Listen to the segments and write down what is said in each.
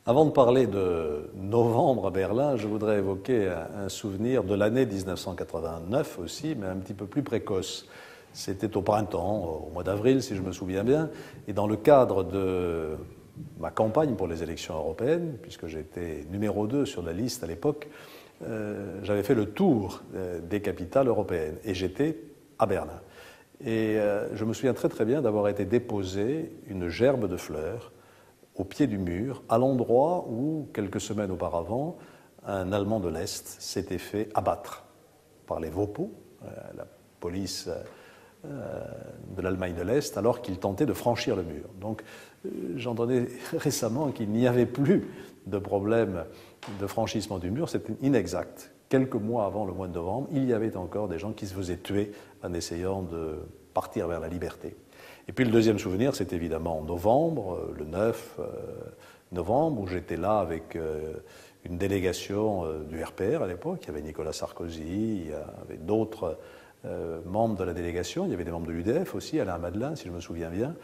Avant de parler de novembre à Berlin, je voudrais évoquer un souvenir de l'année 1989 aussi, mais un petit peu plus précoce. C'était au printemps, au mois d'avril si je me souviens bien, et dans le cadre de ma campagne pour les élections européennes, puisque j'étais numéro 2 sur la liste à l'époque, j'avais fait le tour des capitales européennes et j'étais à Berlin. Et je me souviens très très bien d'avoir été déposer une gerbe de fleurs au pied du mur, à l'endroit où, quelques semaines auparavant, un Allemand de l'Est s'était fait abattre par les Wopo, la police de l'Allemagne de l'Est, alors qu'il tentait de franchir le mur. Donc j'entendais récemment qu'il n'y avait plus de problème de franchissement du mur, c'était inexact. Quelques mois avant le mois de novembre, il y avait encore des gens qui se faisaient tuer en essayant de partir vers la liberté. Et puis le deuxième souvenir, c'est évidemment en novembre, le 9 novembre, où j'étais là avec une délégation du RPR à l'époque. Il y avait Nicolas Sarkozy, il y avait d'autres membres de la délégation, il y avait des membres de l'UDF aussi, Alain Madelin, si je me souviens bien.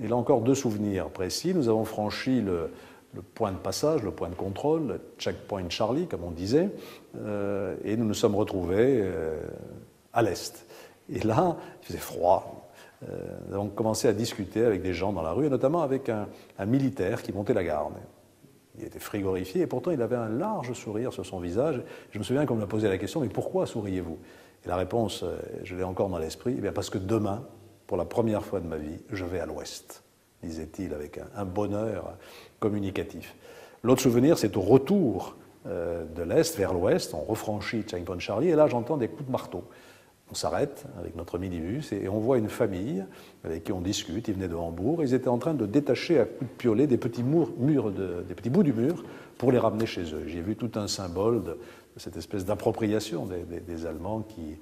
Et là encore, deux souvenirs précis. Nous avons franchi le point de passage, le point de contrôle, le checkpoint Charlie, comme on disait, et nous nous sommes retrouvés à l'est. Et là, il faisait froid. Nous avons commencé à discuter avec des gens dans la rue, et notamment avec un militaire qui montait la garde. Il était frigorifié, et pourtant il avait un large sourire sur son visage. Je me souviens qu'on m'a posé la question, mais pourquoi souriez-vous? Et la réponse, je l'ai encore dans l'esprit, eh bien parce que demain, pour la première fois de ma vie, je vais à l'ouest, disait-il avec un bonheur communicatif. L'autre souvenir, c'est au retour de l'est vers l'ouest, on refranchit Checkpoint Charlie, et là j'entends des coups de marteau. On s'arrête avec notre minibus et on voit une famille avec qui on discute. Ils venaient de Hambourg. Ils étaient en train de détacher à coups de piolet des petits des petits bouts du mur pour les ramener chez eux. J'ai vu tout un symbole de cette espèce d'appropriation des Allemands qui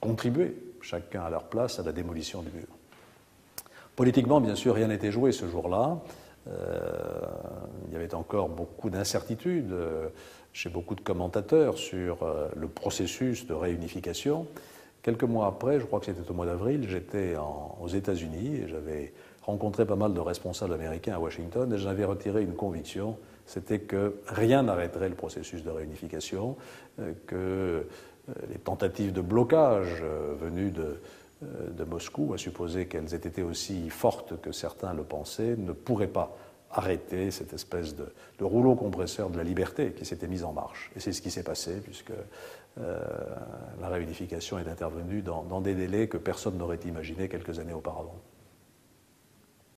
contribuaient, chacun à leur place, à la démolition du mur. Politiquement, bien sûr, rien n'était joué ce jour-là. Il y avait encore beaucoup d'incertitudes chez beaucoup de commentateurs sur le processus de réunification. Quelques mois après, je crois que c'était au mois d'avril, j'étais aux États-Unis et j'avais rencontré pas mal de responsables américains à Washington et j'avais retiré une conviction, c'était que rien n'arrêterait le processus de réunification, que les tentatives de blocage venues de Moscou, à supposer qu'elles aient été aussi fortes que certains le pensaient, ne pourraient pas arrêter cette espèce de rouleau compresseur de la liberté qui s'était mise en marche. Et c'est ce qui s'est passé, puisque la réunification est intervenue dans des délais que personne n'aurait imaginé quelques années auparavant.